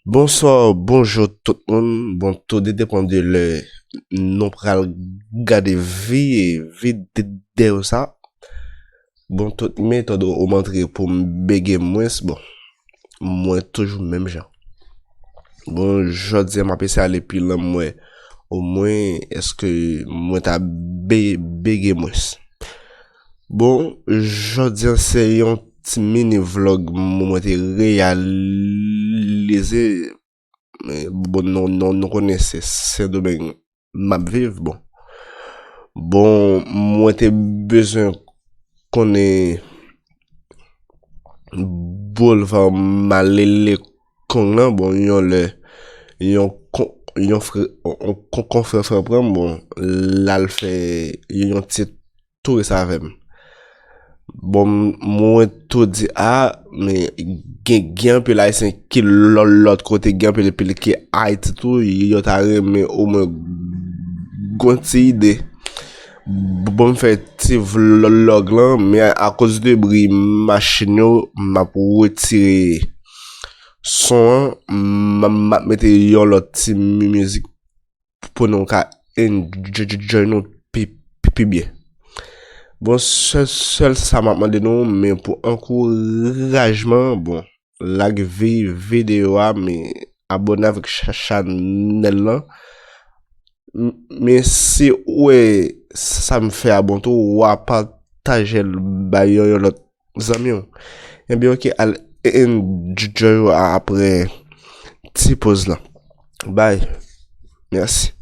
Bonsoir, bonjour tout le monde. Bon, tout dépend de le non pral gade vie et vie de ça. Bon, toute méthode au montre pour béger moins, bon, moi toujours même genre. Bon, je dis ma PC aller puis là moi au moins est-ce que moi t'as béger moins. Bon, je dis c'est un petit mini vlog moi t'ai réalisé. Mais bon, non connaissez Saint-Domingue m'a vivre bon. Bon, moi t'ai besoin qu'on ait boulevard malele kon nan bon yon frère on confrère frère prend bon là le fait yon petit tour ça avec bon moi tout dit mais gen peu là c'est qui l'autre côté gen peu le qui Haïti tout yo ta mais au moins gonti idée bon fait ti vlog là mais à cause de bruit machine yo m'a pour retirer son m'a mettre yon l'autre ti musique pour nous ka enjoy nous pi bien. Bon, seul ça m'a demandé nous, mais pour encouragement, bon, like vidéo, mais abonner avec channel là. Mais si, ouais, ça me fait abonner, ou à partager le bail, l'autre amis. Eh bien, ok, allez, enjoy après, petite pause là. Bye. Merci.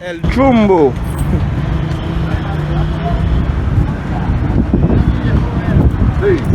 El Chumbo. Sí.